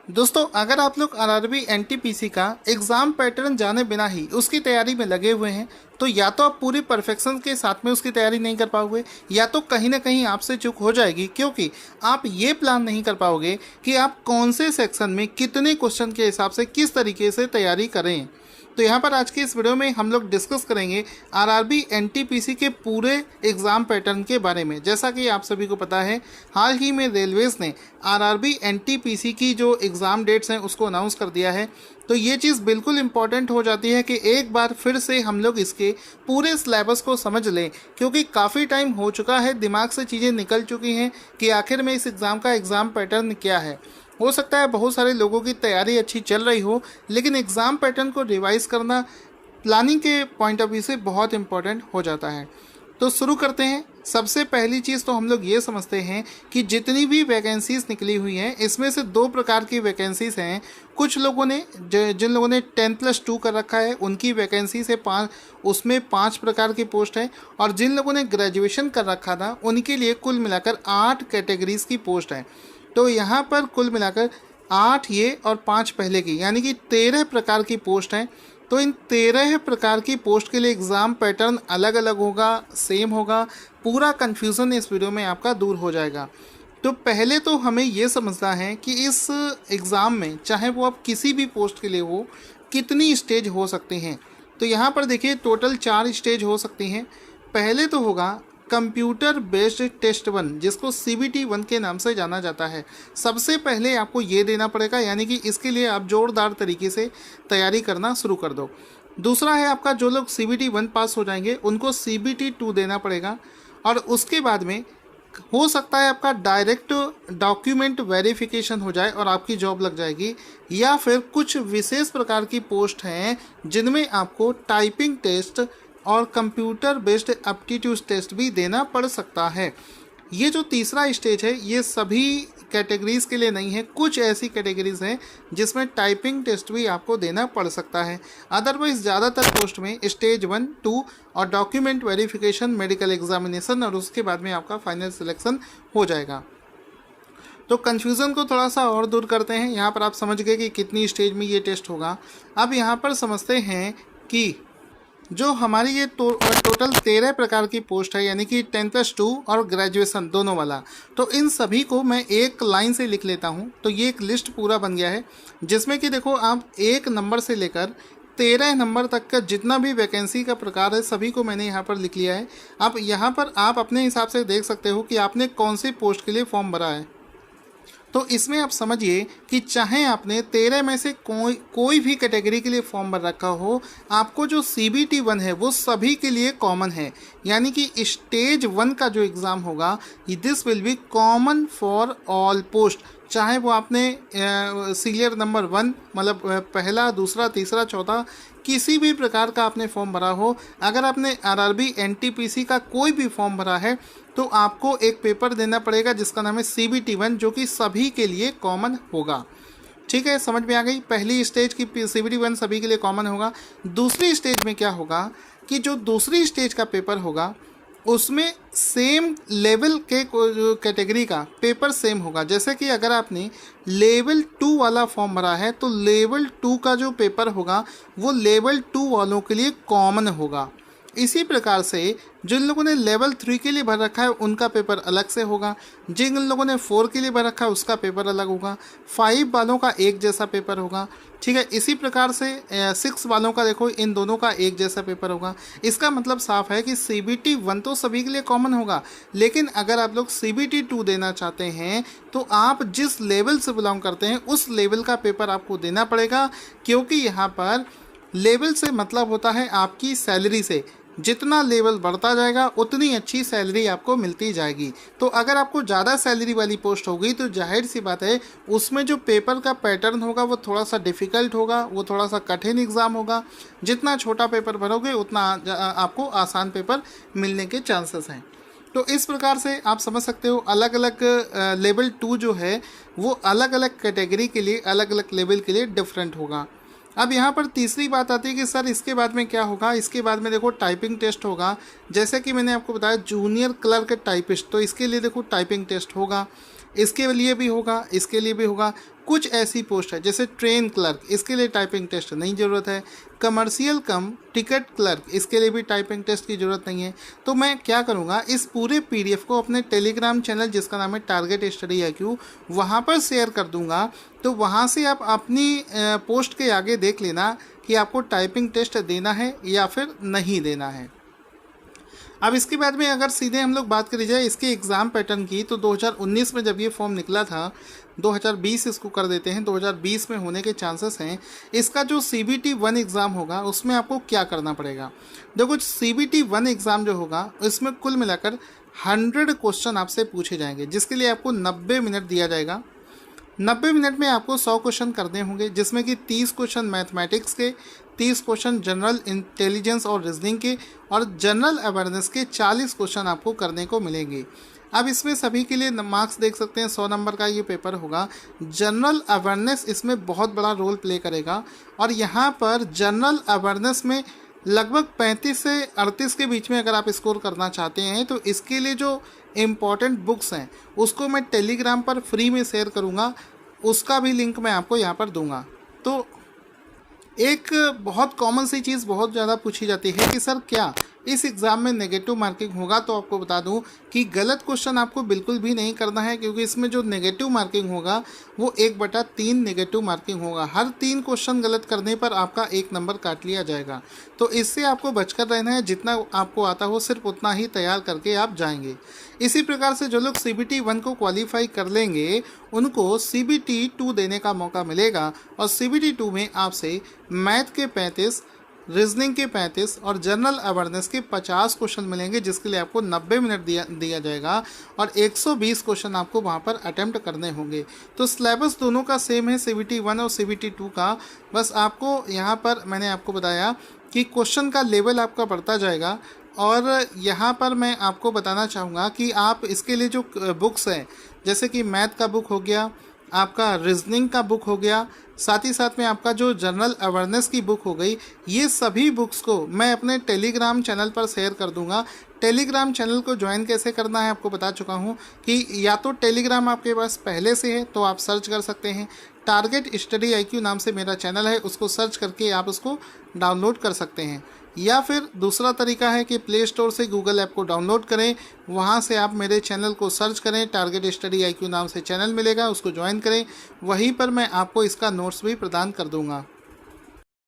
दोस्तों, अगर आप लोग आरआरबी एनटीपीसी का एग्ज़ाम पैटर्न जाने बिना ही उसकी तैयारी में लगे हुए हैं, तो या तो आप पूरी परफेक्शन के साथ में उसकी तैयारी नहीं कर पाओगे, या तो कहीं ना कहीं आपसे चूक हो जाएगी, क्योंकि आप ये प्लान नहीं कर पाओगे कि आप कौन से सेक्शन में कितने क्वेश्चन के हिसाब से किस तरीके से तैयारी करें। तो यहाँ पर आज की इस वीडियो में हम लोग डिस्कस करेंगे आरआरबी एनटीपीसी के पूरे एग्ज़ाम पैटर्न के बारे में। जैसा कि आप सभी को पता है, हाल ही में रेलवेज़ ने आरआरबी एनटीपीसी की जो एग्ज़ाम डेट्स हैं उसको अनाउंस कर दिया है। तो ये चीज़ बिल्कुल इम्पॉर्टेंट हो जाती है कि एक बार फिर से हम लोग इसके पूरे सिलेबस को समझ लें, क्योंकि काफ़ी टाइम हो चुका है, दिमाग से चीज़ें निकल चुकी हैं कि आखिर में इस एग्ज़ाम का एग्ज़ाम पैटर्न क्या है। हो सकता है बहुत सारे लोगों की तैयारी अच्छी चल रही हो, लेकिन एग्ज़ाम पैटर्न को रिवाइज करना प्लानिंग के पॉइंट ऑफ व्यू से बहुत इंपॉर्टेंट हो जाता है। तो शुरू करते हैं। सबसे पहली चीज़ तो हम लोग ये समझते हैं कि जितनी भी वैकेंसीज़ निकली हुई हैं, इसमें से दो प्रकार की वैकेंसीज़ हैं। कुछ लोगों ने जिन लोगों ने 10+2 कर रखा है, उनकी वैकेंसी से उसमें 5 प्रकार की पोस्ट है, और जिन लोगों ने ग्रेजुएशन कर रखा था उनके लिए कुल मिलाकर 8 कैटेगरीज़ की पोस्ट है। तो यहाँ पर कुल मिलाकर 8 ये और 5 पहले की, यानी कि 13 प्रकार की पोस्ट हैं। तो इन 13 प्रकार की पोस्ट के लिए एग्ज़ाम पैटर्न अलग अलग होगा, सेम होगा। पूरा कन्फ्यूज़न इस वीडियो में आपका दूर हो जाएगा। तो पहले तो हमें ये समझना है कि इस एग्ज़ाम में, चाहे वो आप किसी भी पोस्ट के लिए हो, कितनी स्टेज हो सकती हैं। तो यहाँ पर देखिए, टोटल 4 स्टेज हो सकती हैं। पहले तो होगा कंप्यूटर बेस्ड टेस्ट 1, जिसको CBT 1 के नाम से जाना जाता है। सबसे पहले आपको ये देना पड़ेगा, यानी कि इसके लिए आप जोरदार तरीके से तैयारी करना शुरू कर दो। दूसरा है आपका, जो लोग CBT 1 पास हो जाएंगे उनको CBT 2 देना पड़ेगा, और उसके बाद में हो सकता है आपका डायरेक्ट डॉक्यूमेंट वेरिफिकेशन हो जाए और आपकी जॉब लग जाएगी, या फिर कुछ विशेष प्रकार की पोस्ट हैं जिनमें आपको टाइपिंग टेस्ट और कंप्यूटर बेस्ड एप्टीट्यूड टेस्ट भी देना पड़ सकता है। ये जो तीसरा स्टेज है, ये सभी कैटेगरीज़ के लिए नहीं है। कुछ ऐसी कैटेगरीज़ हैं जिसमें टाइपिंग टेस्ट भी आपको देना पड़ सकता है। अदरवाइज़ ज़्यादातर पोस्ट में स्टेज 1, 2 और डॉक्यूमेंट वेरिफिकेशन, मेडिकल एग्जामिनेशन, और उसके बाद में आपका फाइनल सिलेक्शन हो जाएगा। तो कन्फ्यूज़न को थोड़ा सा और दूर करते हैं। यहाँ पर आप समझ गए कि कितनी स्टेज में ये टेस्ट होगा। अब यहाँ पर समझते हैं कि जो हमारी ये टोटल 13 प्रकार की पोस्ट है, यानी कि 10+2 और ग्रेजुएशन दोनों वाला, तो इन सभी को मैं एक लाइन से लिख लेता हूँ। तो ये एक लिस्ट पूरा बन गया है, जिसमें कि देखो, आप 1 नंबर से लेकर 13 नंबर तक का जितना भी वैकेंसी का प्रकार है, सभी को मैंने यहाँ पर लिख लिया है। अब यहाँ पर आप अपने हिसाब से देख सकते हो कि आपने कौन सी पोस्ट के लिए फॉर्म भरा है। तो इसमें आप समझिए कि चाहे आपने 13 में से कोई भी कैटेगरी के लिए फॉर्म भर रखा हो, आपको जो CBT 1 है वो सभी के लिए कॉमन है। यानी कि स्टेज 1 का जो एग्ज़ाम होगा, this will be common for all post. चाहे वो आपने सीरियल नंबर 1, मतलब पहला, दूसरा, तीसरा, चौथा, किसी भी प्रकार का आपने फॉर्म भरा हो, अगर आपने आरआरबी एनटीपीसी का कोई भी फॉर्म भरा है, तो आपको एक पेपर देना पड़ेगा जिसका नाम है CBT 1, जो कि सभी के लिए कॉमन होगा। ठीक है, समझ में आ गई। पहली स्टेज की CBT 1 सभी के लिए कॉमन होगा। दूसरी स्टेज में क्या होगा कि जो दूसरी स्टेज का पेपर होगा, उसमें सेम लेवल के कैटेगरी का पेपर सेम होगा। जैसे कि अगर आपने लेवल 2 वाला फॉर्म भरा है, तो लेवल 2 का जो पेपर होगा वो लेवल 2 वालों के लिए कॉमन होगा। इसी प्रकार से जिन लोगों ने लेवल 3 के लिए भर रखा है उनका पेपर अलग से होगा, जिन लोगों ने 4 के लिए भर रखा है उसका पेपर अलग होगा, 5 वालों का एक जैसा पेपर होगा। ठीक है, इसी प्रकार से 6 वालों का देखो, इन दोनों का एक जैसा पेपर होगा। इसका मतलब साफ है कि CBT 1 तो सभी के लिए कॉमन होगा, लेकिन अगर आप लोग CBT 2 देना चाहते हैं तो आप जिस लेवल से बिलोंग करते हैं उस लेवल का पेपर आपको देना पड़ेगा, क्योंकि यहाँ पर लेवल से मतलब होता है आपकी सैलरी से। जितना लेवल बढ़ता जाएगा उतनी अच्छी सैलरी आपको मिलती जाएगी। तो अगर आपको ज़्यादा सैलरी वाली पोस्ट होगी, तो जाहिर सी बात है उसमें जो पेपर का पैटर्न होगा वो थोड़ा सा डिफ़िकल्ट होगा, वो थोड़ा सा कठिन एग्ज़ाम होगा। जितना छोटा पेपर भरोगे उतना आपको आसान पेपर मिलने के चांसेस हैं। तो इस प्रकार से आप समझ सकते हो, अलग अलग लेवल 2 जो है वो अलग अलग कैटेगरी के लिए, अलग अलग लेवल के लिए डिफरेंट होगा। अब यहाँ पर तीसरी बात आती है कि सर इसके बाद में क्या होगा। इसके बाद में देखो टाइपिंग टेस्ट होगा। जैसे कि मैंने आपको बताया जूनियर क्लर्क टाइपिस्ट, तो इसके लिए देखो टाइपिंग टेस्ट होगा। इसके लिए भी होगा, इसके लिए भी होगा। कुछ ऐसी पोस्ट है जैसे ट्रेन क्लर्क, इसके लिए टाइपिंग टेस्ट नहीं ज़रूरत है। कमर्शियल कम टिकट क्लर्क, इसके लिए भी टाइपिंग टेस्ट की ज़रूरत नहीं है। तो मैं क्या करूँगा, इस पूरे PDF को अपने टेलीग्राम चैनल जिसका नाम है टारगेट स्टडी IQ, वहाँ पर शेयर कर दूँगा। तो वहाँ से आप अपनी पोस्ट के आगे देख लेना कि आपको टाइपिंग टेस्ट देना है या फिर नहीं देना है। अब इसके बाद में अगर सीधे हम लोग बात करी जाए इसके एग्ज़ाम पैटर्न की, तो 2019 में जब ये फॉर्म निकला था, 2020 इसको कर देते हैं, 2020 में होने के चांसेस हैं। इसका जो CBT 1 एग्ज़ाम होगा उसमें आपको क्या करना पड़ेगा। देखो CBT 1 एग्ज़ाम जो होगा इसमें कुल मिलाकर 100 क्वेश्चन आपसे पूछे जाएंगे, जिसके लिए आपको 90 मिनट दिया जाएगा। 90 मिनट में आपको 100 क्वेश्चन करने होंगे, जिसमें कि 30 क्वेश्चन मैथमेटिक्स के, 30 क्वेश्चन जनरल इंटेलिजेंस और रीजनिंग के, और जनरल अवेयरनेस के 40 क्वेश्चन आपको करने को मिलेंगे। अब इसमें सभी के लिए मार्क्स देख सकते हैं, 100 नंबर का ये पेपर होगा। जनरल अवेयरनेस इसमें बहुत बड़ा रोल प्ले करेगा, और यहाँ पर जनरल अवेयरनेस में लगभग 35 से 38 के बीच में अगर आप स्कोर करना चाहते हैं, तो इसके लिए जो इम्पॉर्टेंट बुक्स हैं उसको मैं टेलीग्राम पर फ्री में शेयर करूँगा, उसका भी लिंक मैं आपको यहाँ पर दूँगा। तो एक बहुत कॉमन सी चीज़ बहुत ज़्यादा पूछी जाती है कि सर क्या इस एग्ज़ाम में नेगेटिव मार्किंग होगा। तो आपको बता दूं कि गलत क्वेश्चन आपको बिल्कुल भी नहीं करना है, क्योंकि इसमें जो नेगेटिव मार्किंग होगा वो 1/3 नेगेटिव मार्किंग होगा। हर 3 क्वेश्चन गलत करने पर आपका 1 नंबर काट लिया जाएगा। तो इससे आपको बचकर रहना है, जितना आपको आता हो सिर्फ उतना ही तैयार करके आप जाएंगे। इसी प्रकार से जो लोग CBT 1 को क्वालिफाई कर लेंगे उनको CBT 2 देने का मौका मिलेगा, और CBT 2 में आपसे मैथ के 35, रीजनिंग के 35 और जनरल अवेयरनेस के 50 क्वेश्चन मिलेंगे, जिसके लिए आपको 90 मिनट दिया जाएगा, और 120 क्वेश्चन आपको वहां पर अटेम्प्ट करने होंगे। तो सिलेबस दोनों का सेम है, CBT 1 और CBT 2 का। बस आपको यहाँ पर मैंने आपको बताया कि क्वेश्चन का लेवल आपका बढ़ता जाएगा। और यहाँ पर मैं आपको बताना चाहूँगा कि आप इसके लिए जो बुक्स हैं, जैसे कि मैथ का बुक हो गया, आपका रीजनिंग का बुक हो गया, साथ ही साथ में आपका जो जनरल अवेयरनेस की बुक हो गई, ये सभी बुक्स को मैं अपने टेलीग्राम चैनल पर शेयर कर दूंगा। टेलीग्राम चैनल को ज्वाइन कैसे करना है आपको बता चुका हूँ कि या तो टेलीग्राम आपके पास पहले से है तो आप सर्च कर सकते हैं, टारगेट स्टडी IQ नाम से मेरा चैनल है, उसको सर्च करके आप उसको डाउनलोड कर सकते हैं। या फिर दूसरा तरीका है कि प्ले स्टोर से गूगल ऐप को डाउनलोड करें, वहाँ से आप मेरे चैनल को सर्च करें, टारगेट स्टडी IQ नाम से चैनल मिलेगा, उसको ज्वाइन करें, वहीं पर मैं आपको इसका नोट्स भी प्रदान कर दूँगा।